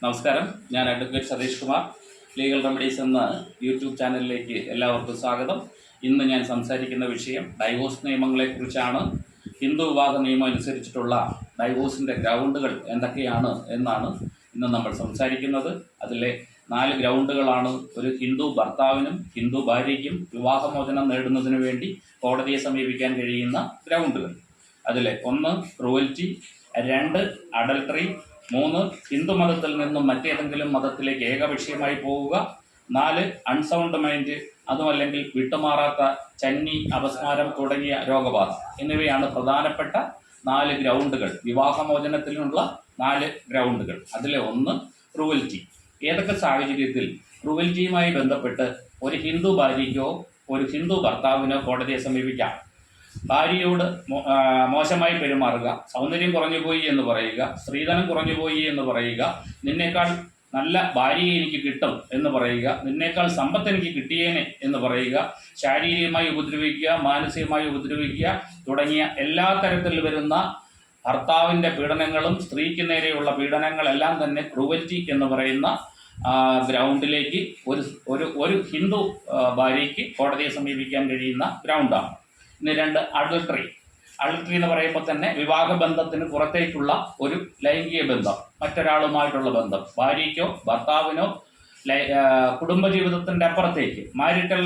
നമസ്കാരം. ഞാൻ advocate Satheesh Kumar, legal remedies എന്ന യൂട്യൂബ് ചാനലിലേക്ക് എല്ലാവർക്കും സ്വാഗതം. ഇന്ന് ഞാൻ സംസാരിക്കുന്ന വിഷയം ഡൈവോഴ്സ് നിയമങ്ങളെക്കുറിച്ചാണ്. ഹിന്ദു വിവാഹ നിയമം അനുസരിച്ചിട്ടുള്ള ഡൈവോഴ്സിൻ്റെ ഗ്രൗണ്ടുകൾ എന്തൊക്കെയാണ് എന്നാണ് ഇന്ന് നമ്മൾ സംസാരിക്കുന്നത്. അതിലെ 4 ഗ്രൗണ്ടുകളാണ് ഒരു ഹിന്ദു ഭർത്താവിനും ഹിന്ദു ഭാര്യയ്ക്കും വിവാഹമോചനം നേടുന്നതിന് വേണ്ടി കോടതിയെ സമീപിക്കാൻ കഴിയുന്ന ഗ്രൗണ്ടുകൾ. അതിലെ 1 ക്രൂവൽറ്റി, 2 അഡൾട്ടറി, 3 ഹിന്ദു മതത്തിൽ നിന്നും മറ്റേതെങ്കിലും മതത്തിലേക്ക് ഏകപക്ഷീയമായി പോവുക, 4 അൺസൗണ്ട് മൈൻഡ്, അതുമല്ലെങ്കിൽ വിട്ടുമാറാത്ത ചന്നി, അപസ്മാരം തുടങ്ങിയ രോഗബാധ എന്നിവയാണ് പ്രധാനപ്പെട്ട 4 ഗ്രൗണ്ടുകൾ, വിവാഹമോചനത്തിനുള്ള 4 ഗ്രൗണ്ടുകൾ. അതിലെ 1 ക്രൂവൽറ്റി. ഏതൊക്കെ സാഹചര്യത്തിൽ ക്രൂവൽറ്റിയുമായി ബന്ധപ്പെട്ട് ഒരു ഹിന്ദു ഭാര്യയ്ക്കോ ഒരു ഹിന്ദു ഭർത്താവിനോ കോടതിയെ സമീപിക്കാം? ഭാര്യയോട് മോശമായി പെരുമാറുക, സൗന്ദര്യം കുറഞ്ഞുപോയി എന്ന് പറയുക, സ്ത്രീധനം കുറഞ്ഞുപോയി എന്ന് പറയുക, നിന്നേക്കാൾ നല്ല ഭാര്യയെ എനിക്ക് കിട്ടും എന്ന് പറയുക, നിന്നേക്കാൾ സമ്പത്ത് എനിക്ക് കിട്ടിയേനെ എന്ന് പറയുക, ശാരീരികമായി ഉപദ്രവിക്കുക, മാനസികമായി ഉപദ്രവിക്കുക തുടങ്ങിയ എല്ലാ തരത്തിൽ വരുന്ന ഭർത്താവിൻ്റെ പീഡനങ്ങളും സ്ത്രീക്ക് നേരെയുള്ള പീഡനങ്ങളെല്ലാം തന്നെ ക്രൂവൽറ്റി എന്ന് പറയുന്ന ഗ്രൗണ്ടിലേക്ക് ഒരു ഹിന്ദു ഭാര്യയ്ക്ക് കോടതിയെ സമീപിക്കാൻ കഴിയുന്ന ഗ്രൗണ്ടാണ്. ഇനി 2 അഡൾട്ടറി. അഡൾട്ടറി എന്ന് പറയുമ്പോൾ തന്നെ വിവാഹബന്ധത്തിന് പുറത്തേക്കുള്ള ഒരു ലൈംഗിക ബന്ധം, മറ്റൊരാളുമായിട്ടുള്ള ബന്ധം, ഭാര്യയ്ക്കോ ഭർത്താവിനോ കുടുംബജീവിതത്തിൻ്റെ അപ്പുറത്തേക്ക്, മാരിറ്റൽ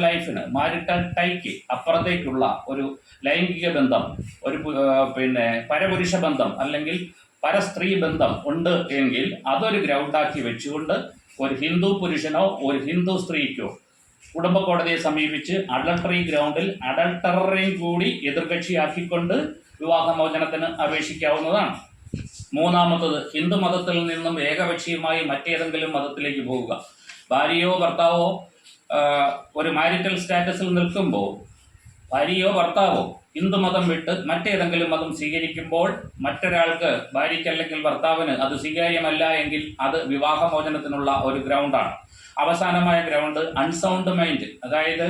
ടൈക്ക് അപ്പുറത്തേക്കുള്ള ഒരു ലൈംഗിക ബന്ധം, ഒരു പരപുരുഷ ബന്ധം അല്ലെങ്കിൽ പരസ്ത്രീ ബന്ധം ഉണ്ട് എങ്കിൽ അതൊരു ഗ്രൗണ്ടാക്കി വെച്ചുകൊണ്ട് ഒരു ഹിന്ദു പുരുഷനോ ഒരു ഹിന്ദു സ്ത്രീക്കോ കുടുംബ കോടതിയെ സമീപിച്ച് അഡൾട്ടറി ഗ്രൗണ്ടിൽ അഡൾട്ടറേയും കൂടി എതിർകക്ഷിയാക്കിക്കൊണ്ട് വിവാഹമോചനത്തിന് അപേക്ഷിക്കാവുന്നതാണ്. 3 ഹിന്ദു മതത്തിൽ നിന്നും ഏകപക്ഷീയമായി മറ്റേതെങ്കിലും മതത്തിലേക്ക് പോവുക. ഭാര്യയോ ഭർത്താവോ ഒരു മാരിറ്റൽ സ്റ്റാറ്റസിൽ നിൽക്കുമ്പോൾ ഭാര്യയോ ഭർത്താവോ ഹിന്ദു മതം വിട്ട് മറ്റേതെങ്കിലും മതം സ്വീകരിക്കുമ്പോൾ മറ്റൊരാൾക്ക്, ഭാര്യയ്ക്ക് അല്ലെങ്കിൽ ഭർത്താവിന് അത് സ്വീകാര്യമല്ല എങ്കിൽ അത് വിവാഹമോചനത്തിനുള്ള ഒരു ഗ്രൗണ്ടാണ്. അവസാനമായ ഗ്രൗണ്ട് അൺസൗണ്ട് മൈൻഡ്, അതായത്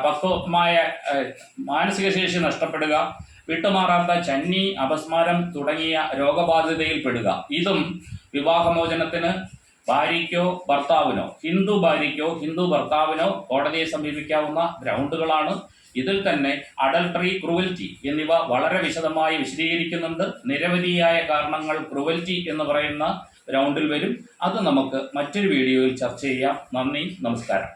പക്വമായ മാനസിക ശേഷി നഷ്ടപ്പെടുക, വിട്ടുമാറാത്ത ചന്നി, അപസ്മാരം തുടങ്ങിയ രോഗബാധിതയിൽപ്പെടുക. ഇതും വിവാഹമോചനത്തിന് ഭാര്യയ്ക്കോ ഭർത്താവിനോ, ഹിന്ദു ഭാര്യയ്ക്കോ ഹിന്ദു ഭർത്താവിനോ കോടതിയെ സമീപിക്കാവുന്ന ഗ്രൗണ്ടുകളാണ്. ഇതിൽ തന്നെ അഡൾട്ടറി, ക്രൂവൽറ്റി എന്നിവ വളരെ വിശദമായി വിശദീകരിക്കുന്നുണ്ട്. നിരവധിയായ കാരണങ്ങൾ ക്രൂവൽറ്റി എന്ന് പറയുന്ന ഗ്രൗണ്ടിൽ വരും. അത് നമുക്ക് മറ്റൊരു വീഡിയോയിൽ ചർച്ച ചെയ്യാം. നന്ദി, നമസ്കാരം.